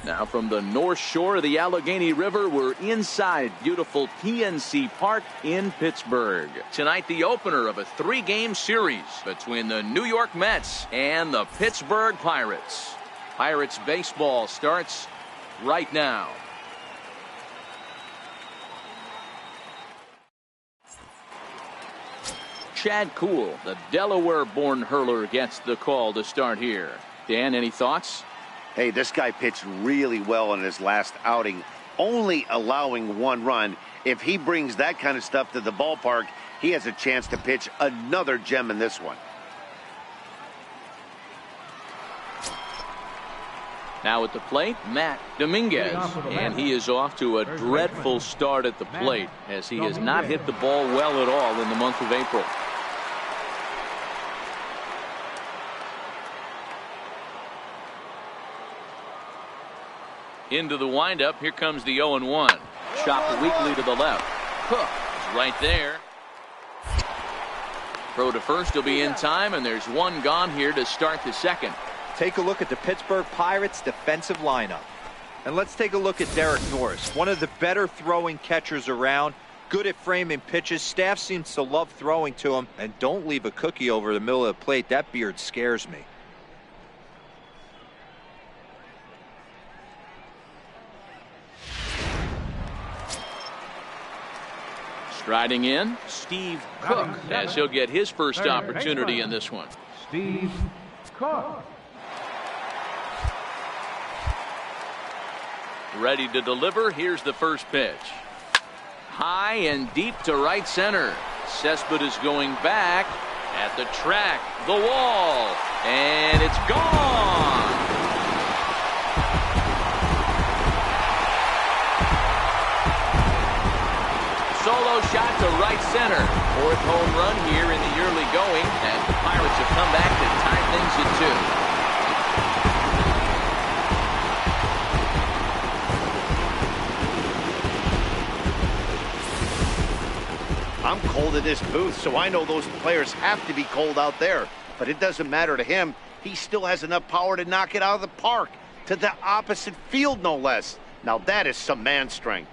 Now from the north shore of the Allegheny River, we're inside beautiful PNC Park in Pittsburgh. Tonight, the opener of a 3-game series between the New York Mets and the Pittsburgh Pirates. Pirates baseball starts right now. Chad Kuhl, the Delaware-born hurler, gets the call to start here. Dan, any thoughts? Hey, this guy pitched really well in his last outing, only allowing 1 run. If he brings that kind of stuff to the ballpark, he has a chance to pitch another gem in this one. Now at the plate, Matt Dominguez, and he is off to a dreadful start at the plate as he has not hit the ball well at all in the month of April. Into the windup, here comes the 0-1. Chopped weakly to the left. Cook is right there. Throw to first will be in time, and there's 1 gone here to start the second. Take a look at the Pittsburgh Pirates defensive lineup. And let's take a look at Derek Norris, one of the better throwing catchers around, good at framing pitches. Staff seems to love throwing to him, and don't leave a cookie over the middle of the plate. That beard scares me. Striding in, Steve Cook, as he'll get his first opportunity in this one. Steve Cook. Ready to deliver. Here's the first pitch. High and deep to right center. Cespedes is going back at the track, the wall, and it's gone. Solo shot to right center. 4th home run here in the early going, and the Pirates have come back to tie things at 2. I'm cold in this booth, so I know those players have to be cold out there. But it doesn't matter to him. He still has enough power to knock it out of the park. To the opposite field, no less. Now that is some man strength.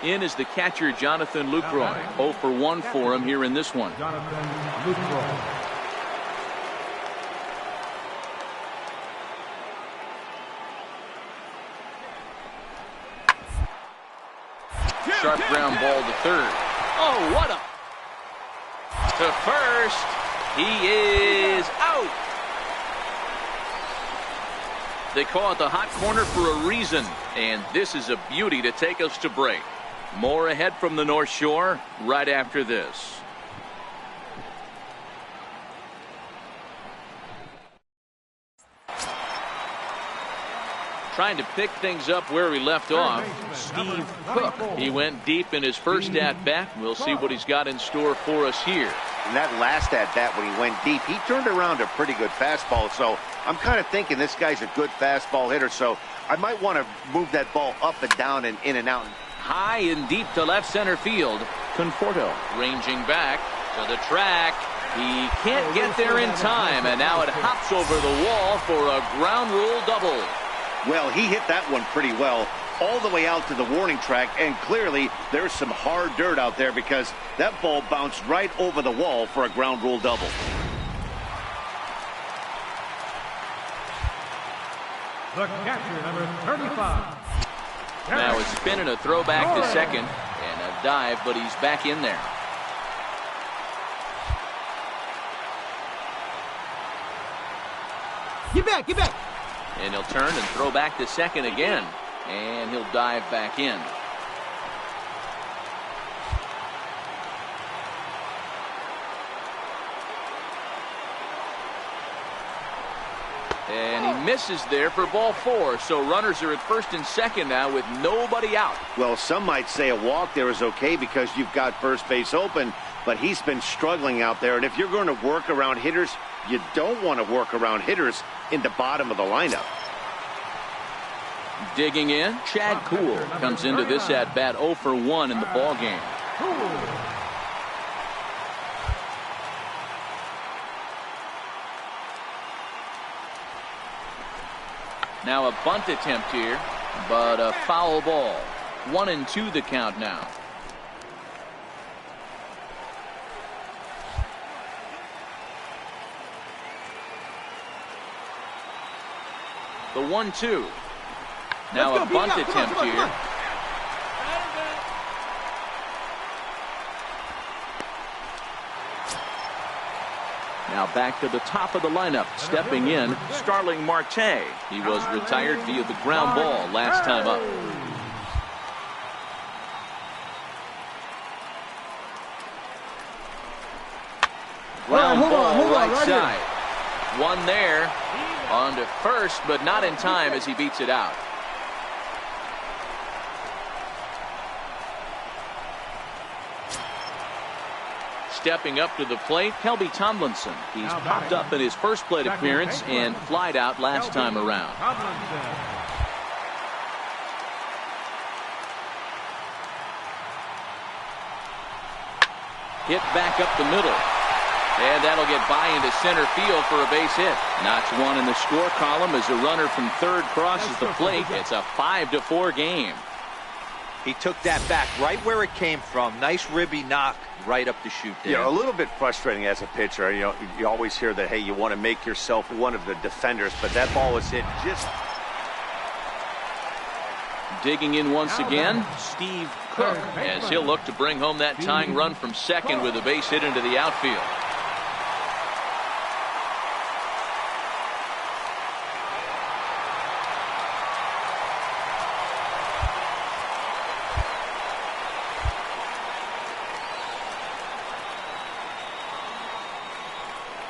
In is the catcher, Jonathan Lucroy. 0 for 1 for him here in this one. Jonathan Lucroy. Sharp ground ball to third. Oh, what a... To first. He is out. They call it the hot corner for a reason, and this is a beauty to take us to break. More ahead from the North Shore right after this. Trying to pick things up where he left off, Steve Cook. He went deep in his first at-bat. We'll see what he's got in store for us here. In that last at-bat when he went deep, he turned around a pretty good fastball. So I'm kind of thinking this guy's a good fastball hitter. So I might want to move that ball up and down and in and out. High and deep to left center field. Conforto ranging back to the track. He can't get there in time, and now it hops over the wall for a ground rule double. Well, he hit that one pretty well, all the way out to the warning track, and clearly there's some hard dirt out there because that ball bounced right over the wall for a ground rule double. The catcher, number 35. Now a spin and a throwback to second, and a dive, but he's back in there. Get back, get back. And he'll turn and throw back to second again, and he'll dive back in. And he misses there for ball 4. So runners are at first and second now with nobody out. Well, some might say a walk there is okay because you've got first base open, but he's been struggling out there. And if you're going to work around hitters, you don't want to work around hitters in the bottom of the lineup. Digging in, Chad Kuhl comes into this at bat 0 for 1 in the ball game. Now a bunt attempt here, but a foul ball. 1-2 the count now. The 1-2. Now a bunt attempt here. Now back to the top of the lineup, stepping in, Starling Marte. He was retired via the ground ball last time up. Ground ball right side. One there, on to first, but not in time as he beats it out. Stepping up to the plate, Kelby Tomlinson. He's popped up in his first plate appearance and flied out last time around. Hit back up the middle. And that'll get by into center field for a base hit. Notch one in the score column as a runner from third crosses the plate. It's a 5-4 game. He took that back right where it came from. Nice ribby knock right up the chute there. Yeah, a little bit frustrating as a pitcher. You know, you always hear that, hey, you want to make yourself one of the defenders, but that ball was hit just... Digging in once again, Steve Cook, as he'll look to bring home that tying run from second with a base hit into the outfield.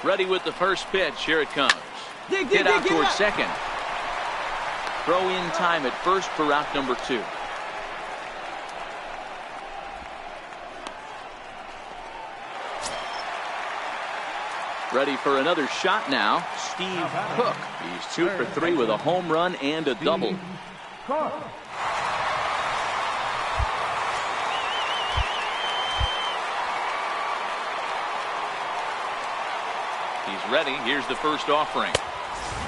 Ready with the first pitch. Here it comes. Hit out towards second. Throw in time at first for route number 2. Ready for another shot now. Steve Cook. He's 2 for 3 with a home run and a double. He's ready. Here's the first offering.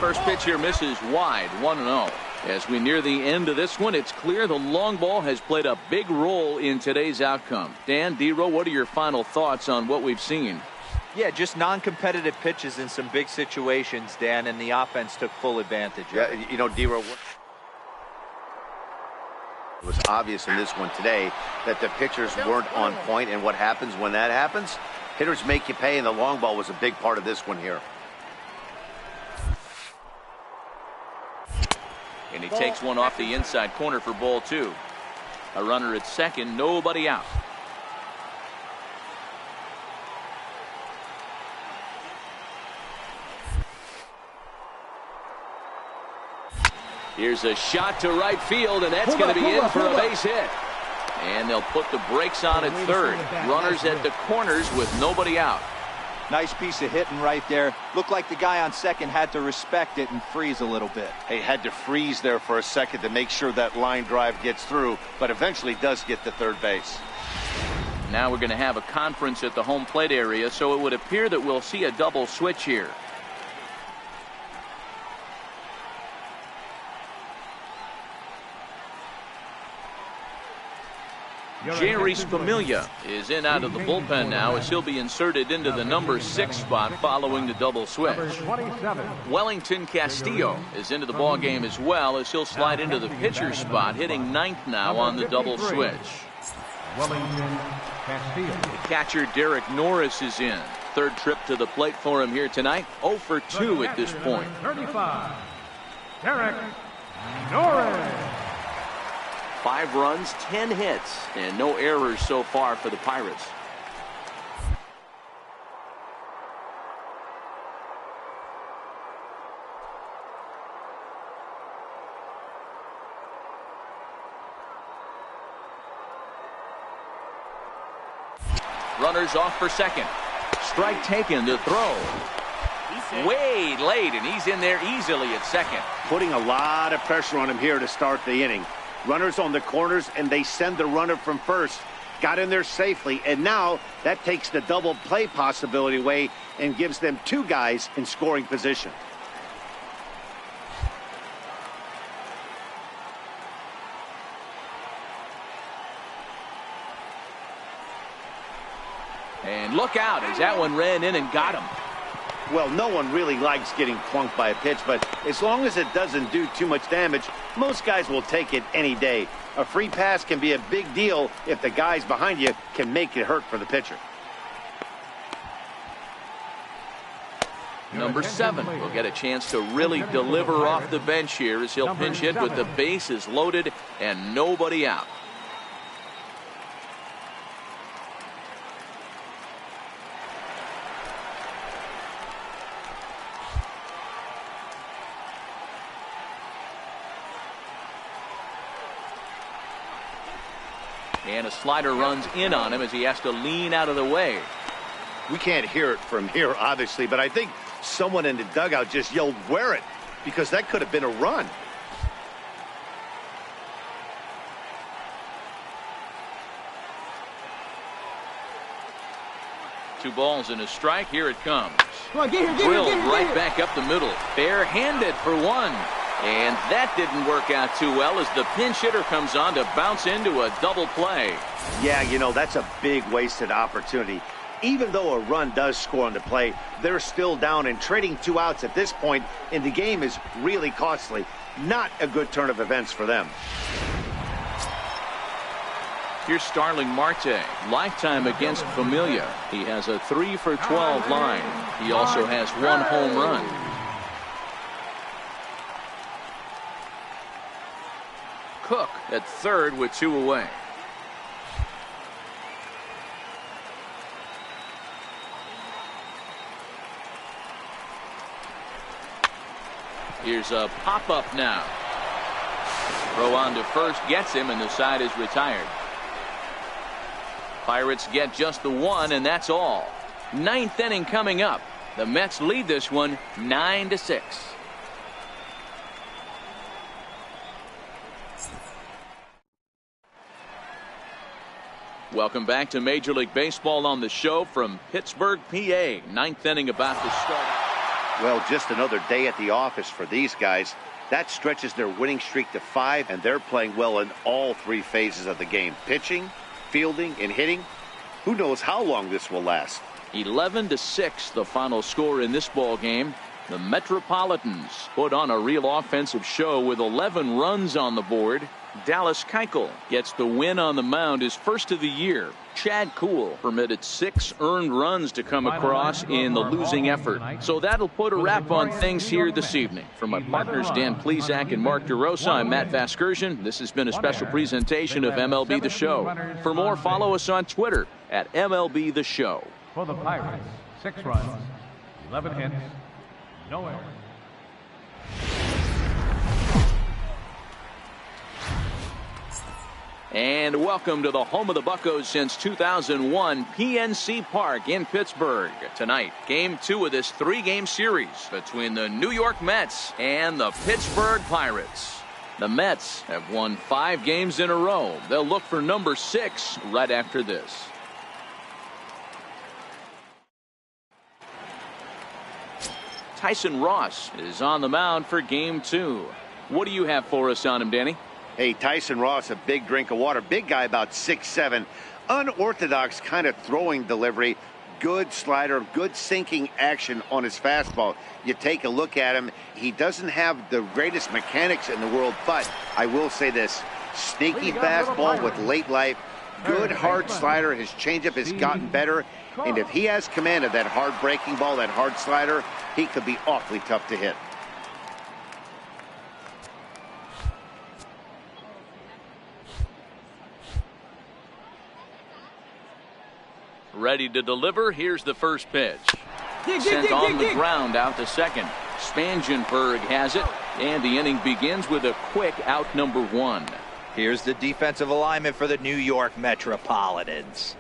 First pitch here misses wide, 1-0. As we near the end of this one, it's clear the long ball has played a big role in today's outcome. Dan, D-Row, what are your final thoughts on what we've seen? Yeah, just non-competitive pitches in some big situations, Dan, and the offense took full advantage of it. Yeah, you know, D-Row, it was obvious in this one today that the pitchers weren't on point, and what happens when that happens? Hitters make you pay, and the long ball was a big part of this one here. And he takes one off the inside corner for ball 2. A runner at second, nobody out. Here's a shot to right field, and that's going to be in for a base hit. And they'll put the brakes on at third. Runners at the corners with nobody out. Nice piece of hitting right there. Looked like the guy on second had to respect it and freeze a little bit. He had to freeze there for a second to make sure that line drive gets through, but eventually does get to third base. Now we're going to have a conference at the home plate area, so it would appear that we'll see a double switch here. Jerry's Familia is in out of the bullpen now as he'll be inserted into the number 6 spot following the double switch. Wellington Castillo is into the ball game as well as he'll slide into the pitcher's spot, hitting 9th now on the double switch. Wellington Castillo. The catcher Derek Norris is in. Third trip to the plate for him here tonight. 0 for 2 at this point. 35. Derek Norris. 5 runs, 10 hits, and no errors so far for the Pirates. Runners off for second. Strike taken to throw. Way late, and he's in there easily at second. Putting a lot of pressure on him here to start the inning. Runners on the corners, and they send the runner from first. Got in there safely, and now that takes the double play possibility away and gives them 2 guys in scoring position. And look out as that one ran in and got him. Well, no one really likes getting plunked by a pitch, but as long as it doesn't do too much damage, most guys will take it any day. A free pass can be a big deal if the guys behind you can make it hurt for the pitcher. Number 7 will get a chance to really deliver off the bench here as he'll pinch hit with the bases loaded and nobody out. And a slider runs in on him as he has to lean out of the way. We can't hear it from here, obviously, but I think someone in the dugout just yelled, "Wear it," because that could have been a run. Two balls and a strike. Here it comes. Come on, get here, Drilled right back up the middle. Bare-handed for 1. And that didn't work out too well as the pinch hitter comes on to bounce into a double play. Yeah, you know, that's a big wasted opportunity. Even though a run does score on the play, they're still down, and trading 2 outs at this point in the game is really costly. Not a good turn of events for them. Here's Starling Marte, lifetime against Familia. He has a 3 for 12 line. He also has 1 home run. Cook at third with 2 away. Here's a pop-up now. Throw on to first, gets him, and the side is retired. Pirates get just the 1, and that's all. 9th inning coming up. The Mets lead this one 9-6. Welcome back to Major League Baseball on the show from Pittsburgh, PA. 9th inning about to start. Well, just another day at the office for these guys. That stretches their winning streak to 5, and they're playing well in all 3 phases of the game. Pitching, fielding, and hitting. Who knows how long this will last? 11-6 the final score in this ball game. The Metropolitans put on a real offensive show with 11 runs on the board. Dallas Keuchel gets the win on the mound, his first of the year. Chad Kuhl permitted 6 earned runs to come across in the losing effort. So that'll put a wrap on things here this evening. For my partners Dan Plesac and Mark DeRosa, I'm Matt Vasgersian. This has been a special presentation of MLB The Show. For more, follow us on Twitter at MLB The Show. For the Pirates, 6 runs, 11 hits, no errors. And welcome to the home of the Buccos since 2001, PNC Park in Pittsburgh. Tonight, Game 2 of this 3-game series between the New York Mets and the Pittsburgh Pirates. The Mets have won 5 games in a row. They'll look for number 6 right after this. Tyson Ross is on the mound for game 2. What do you have for us on him, Danny? Hey, Tyson Ross, a big drink of water. Big guy, about 6'7". Unorthodox kind of throwing delivery. Good slider, good sinking action on his fastball. You take a look at him, he doesn't have the greatest mechanics in the world, but I will say this, sneaky fastball with late life, good hard slider, his changeup has gotten better, and if he has command of that hard breaking ball, that hard slider, he could be awfully tough to hit. Ready to deliver. Here's the first pitch. Sent on the ground out to second. Spangenberg has it, and the inning begins with a quick out number 1. Here's the defensive alignment for the New York Metropolitans.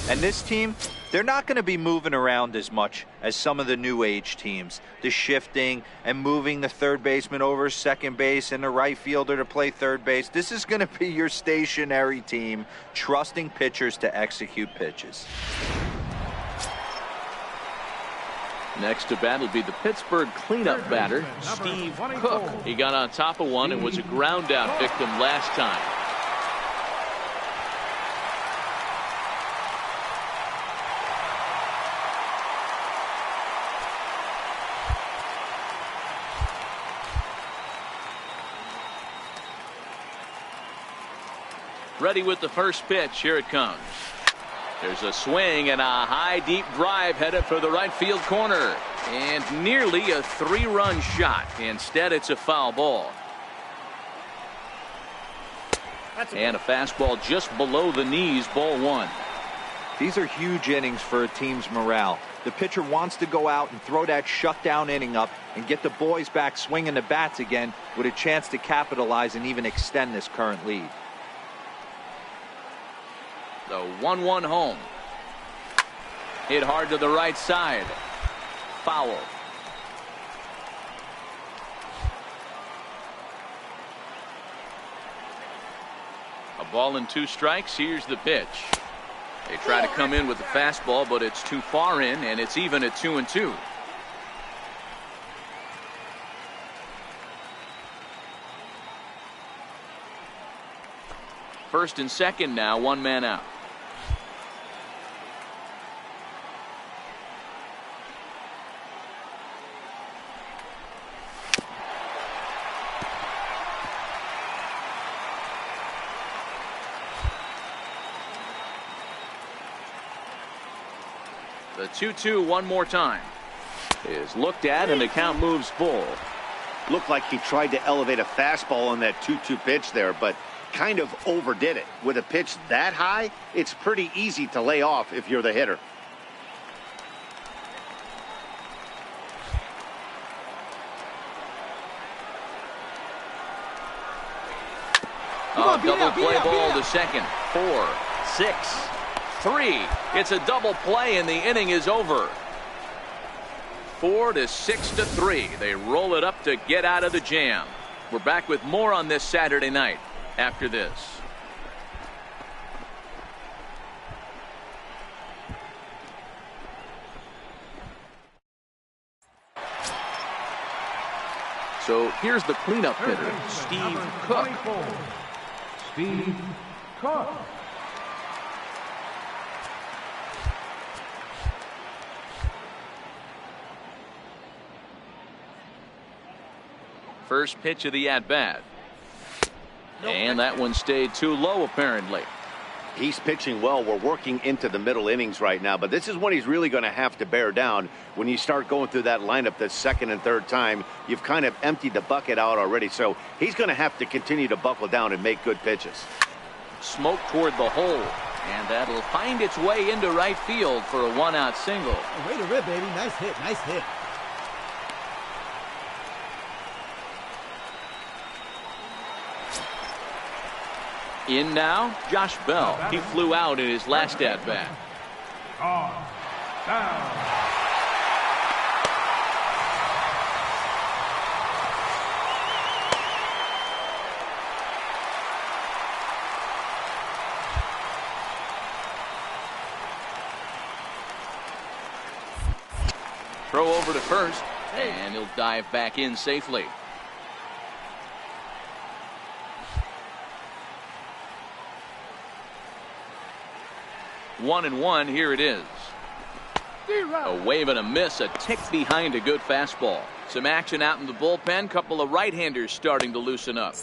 And this team, they're not going to be moving around as much as some of the new age teams. The shifting and moving the third baseman over second base and the right fielder to play third base. This is going to be your stationary team, trusting pitchers to execute pitches. Next to bat will be the Pittsburgh cleanup batter, Steve Cook. He got on top of one and was a ground out victim last time. Ready with the first pitch. Here it comes. There's a swing and a high deep drive headed for the right field corner, and nearly a 3-run shot. Instead, it's a foul ball. And a fastball just below the knees, ball 1. These are huge innings for a team's morale. The pitcher wants to go out and throw that shutdown inning up and get the boys back swinging the bats again with a chance to capitalize and even extend this current lead. The 1-1 home. Hit hard to the right side. Foul. A ball and 2 strikes. Here's the pitch. They try to come in with the fastball, but it's too far in, and it's even at 2-2. First and second now, 1 man out. The 2-2 one more time is looked at, and the count moves full. Looked like he tried to elevate a fastball on that 2-2 pitch there, but kind of overdid it. With a pitch that high, it's pretty easy to lay off if you're the hitter. Double play ball to second. 4, 6, 3. It's a double play, and the inning is over. 4 to 6 to 3. They roll it up to get out of the jam. We're back with more on this Saturday night after this. So here's the cleanup hitter, Steve Cook. Steve Cook. First pitch of the at-bat. And that one stayed too low, apparently. He's pitching well. We're working into the middle innings right now, but this is when he's really going to have to bear down. When you start going through that lineup the second and third time, you've kind of emptied the bucket out already. So he's going to have to continue to buckle down and make good pitches. Smoke toward the hole, and that'll find its way into right field for a 1-out single. Way to rip, baby. Nice hit. Nice hit. In now, Josh Bell. He flew out in his last at-bat. Down. Throw over to first. And he'll dive back in safely. 1-1, here it is. A wave and a miss, a tick behind a good fastball. Some action out in the bullpen. Couple of right-handers starting to loosen up.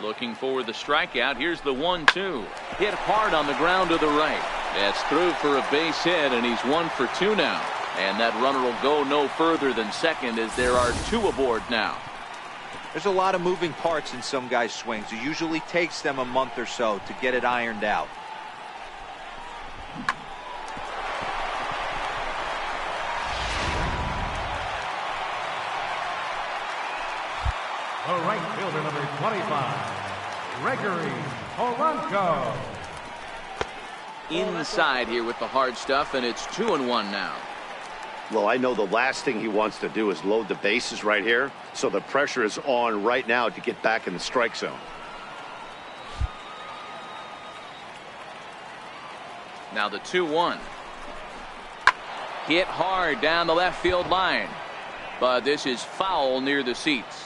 Looking for the strikeout. Here's the 1-2. Hit hard on the ground to the right. That's through for a base hit, and he's 1 for 2 now. And that runner will go no further than second as there are 2 aboard now. There's a lot of moving parts in some guys' swings. It usually takes them a month or so to get it ironed out. The right fielder, number 25, Gregory Polanco. Inside here with the hard stuff, and it's 2-1 now. Well, I know the last thing he wants to do is load the bases right here, so the pressure is on right now to get back in the strike zone. Now the 2-1. Hit hard down the left field line, but this is foul near the seats.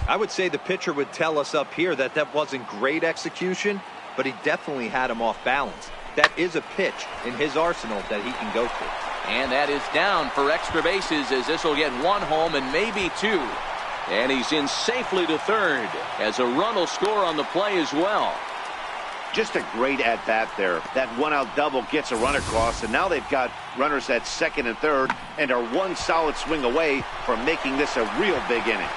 I would say the pitcher would tell us up here that that wasn't great execution, but he definitely had him off balance. That is a pitch in his arsenal that he can go to. And that is down for extra bases as this will get 1 home and maybe 2. And he's in safely to third as a run will score on the play as well. Just a great at-bat there. That 1-out double gets a run across, and now they've got runners at second and third and are 1 solid swing away from making this a real big inning.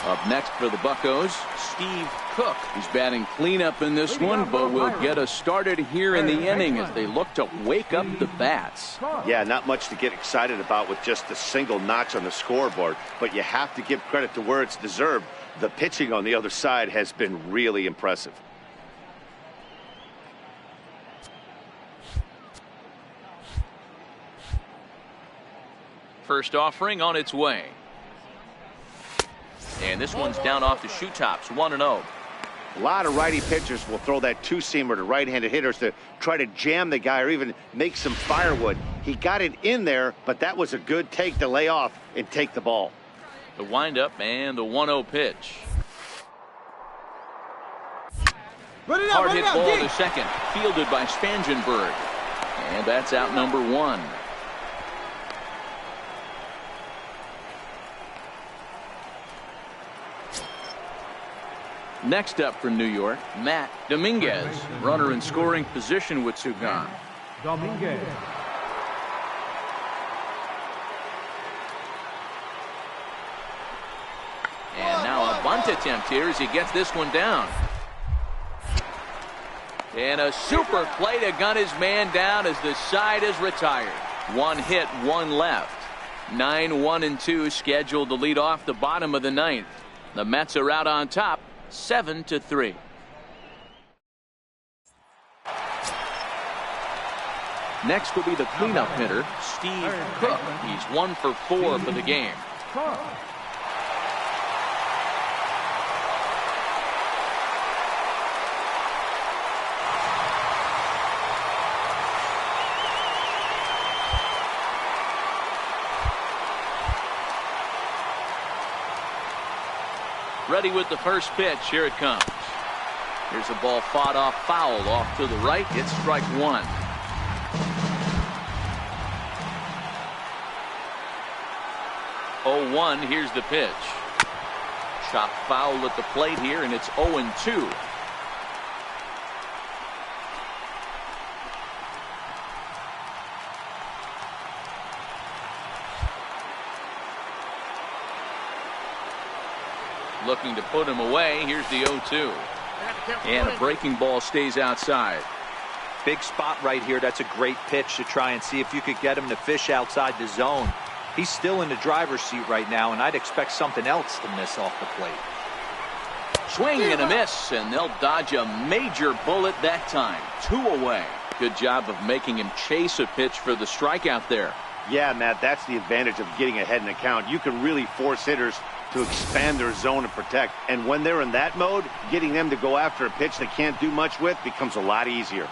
Up next for the Buccos, Steve Cook. He's batting cleanup in this one, but will get us started here in the inning as they look to wake up the bats. Yeah, not much to get excited about with just a single notch on the scoreboard, but you have to give credit to where it's deserved. The pitching on the other side has been really impressive. First offering on its way. And this one's down off the shoe tops, 1-0. A lot of righty pitchers will throw that two-seamer to right-handed hitters to try to jam the guy or even make some firewood. He got it in there, but that was a good take to lay off and take the ball. The windup and the 1-0 pitch. Hard hit ball to second, fielded by Spangenberg. And that's out number 1. Next up for New York, Matt Dominguez, runner in scoring position with 2 gone. Dominguez. And now a bunt attempt here as he gets this one down. And a super play to gun his man down as the side is retired. 1 hit, 1 left. 9-1-2 scheduled to lead off the bottom of the 9th. The Mets are out on top, 7-3. Next will be the cleanup hitter, Steve Cook. He's 1 for 4 for the game. Ready with the first pitch. Here it comes. Here's a ball fought off foul off to the right. It's strike 1. Oh, 1. Here's the pitch. Chopped foul at the plate here, and it's 0-2. Looking to put him away. Here's the 0-2. And a breaking ball stays outside. Big spot right here. That's a great pitch to try and see if you could get him to fish outside the zone. He's still in the driver's seat right now, and I'd expect something else to miss off the plate. Swing and a miss, and they'll dodge a major bullet that time. 2 away. Good job of making him chase a pitch for the strikeout there. Yeah, Matt, that's the advantage of getting ahead in the count. You can really force hitters to expand their zone and protect. And when they're in that mode, getting them to go after a pitch they can't do much with becomes a lot easier.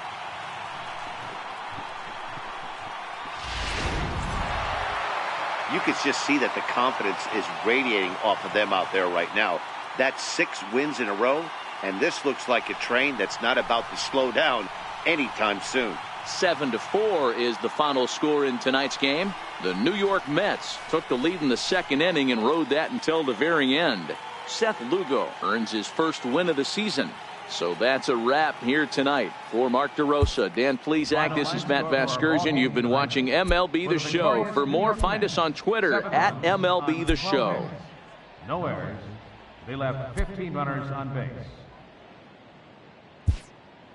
You could just see that the confidence is radiating off of them out there right now. That's 6 wins in a row, and this looks like a train that's not about to slow down anytime soon. 7-4 is the final score in tonight's game. The New York Mets took the lead in the second inning and rode that until the very end. Seth Lugo earns his first win of the season. So that's a wrap here tonight. For Mark DeRosa, Dan Plesac, this is Matt Vasgersian. You've been watching MLB The Show. For more, find us on Twitter at MLB The Show. No errors. They left 15 runners on base.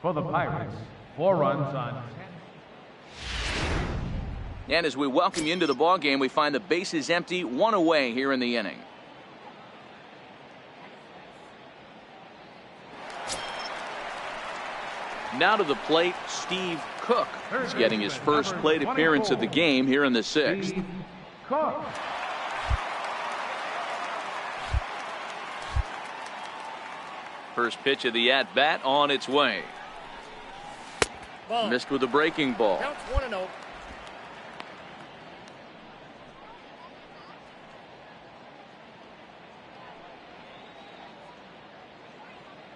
For the Pirates, 4 runs on 10. And as we welcome you into the ballgame, we find the bases empty, 1 away here in the inning. Now to the plate, Steve Cook is getting his first plate appearance of the game here in the 6th. First pitch of the at-bat on its way. Missed with a breaking ball. Counts 1-0.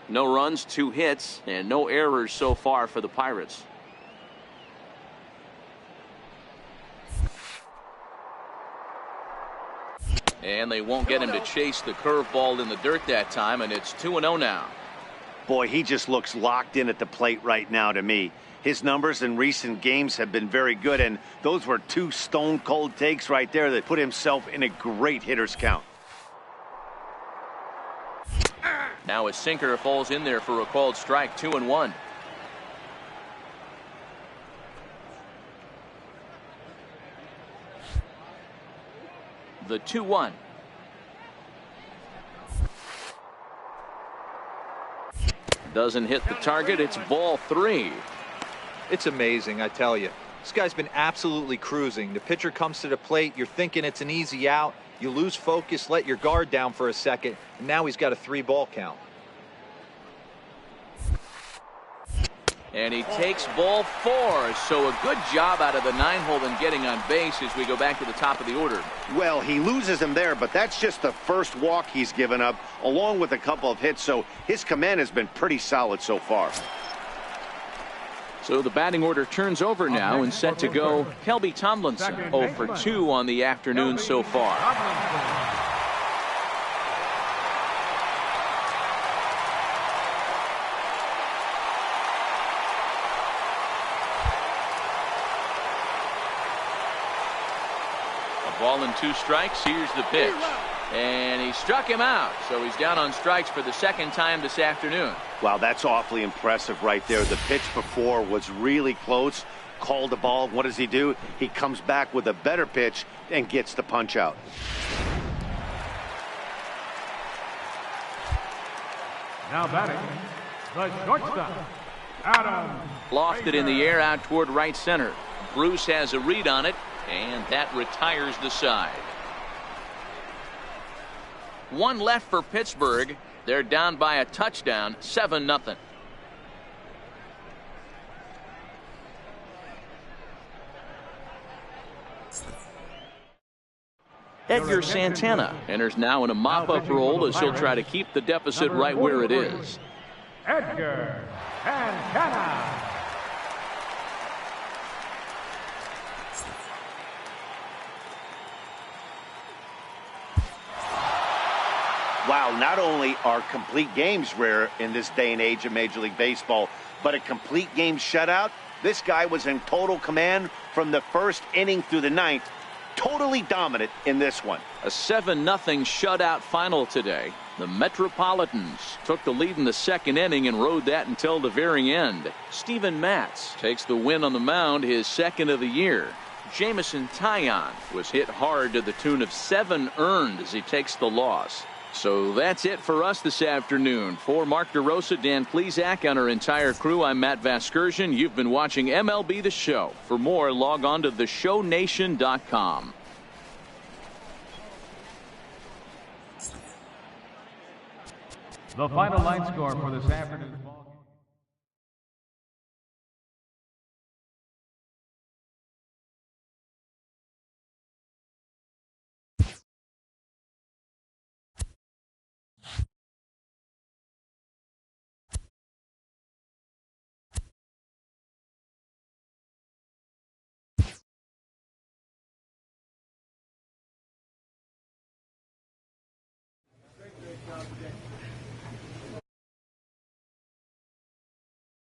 No runs, 2 hits, and no errors so far for the Pirates. And they won't get him to chase the curveball in the dirt that time, and it's 2-0 now. Boy, he just looks locked in at the plate right now to me. His numbers in recent games have been very good, and those were 2 stone-cold takes right there that put himself in a great hitter's count. Now a sinker falls in there for a called strike, 2-1. The 2-1. Doesn't hit the target. It's ball 3. It's amazing, I tell you. This guy's been absolutely cruising. The pitcher comes to the plate. You're thinking it's an easy out. You lose focus, let your guard down for a second, and now he's got a 3-ball count. And he takes ball 4. So a good job out of the 9-hole in getting on base as we go back to the top of the order. Well, he loses him there, but that's just the first walk he's given up, along with a couple of hits, so his command has been pretty solid so far. So the batting order turns over now and set to go. Kelby Tomlinson 0 for 2 on the afternoon so far. A ball and 2 strikes. Here's the pitch. And he struck him out. So he's down on strikes for the second time this afternoon. Wow, that's awfully impressive right there. The pitch before was really close. Called the ball. What does he do? He comes back with a better pitch and gets the punch out. Now batting, the shortstop, Adam. Lofted in the air out toward right center. Bruce has a read on it, and that retires the side. 1 left for Pittsburgh. They're down by a touchdown, 7-0. Edgar Santana enters now in a mop-up role as he'll try to keep the deficit right where it is. Edgar Santana. Wow, not only are complete games rare in this day and age of Major League Baseball, but a complete game shutout. This guy was in total command from the first inning through the 9th. Totally dominant in this one. A 7-0 shutout final today. The Metropolitans took the lead in the second inning and rode that until the very end. Steven Matz takes the win on the mound, his second of the year. Jameson Taillon was hit hard to the tune of 7 earned as he takes the loss. So that's it for us this afternoon. For Mark DeRosa, Dan Plesac, and our entire crew, I'm Matt Vasgersian. You've been watching MLB The Show. For more, log on to theshownation.com. The final line score for this afternoon's ball game.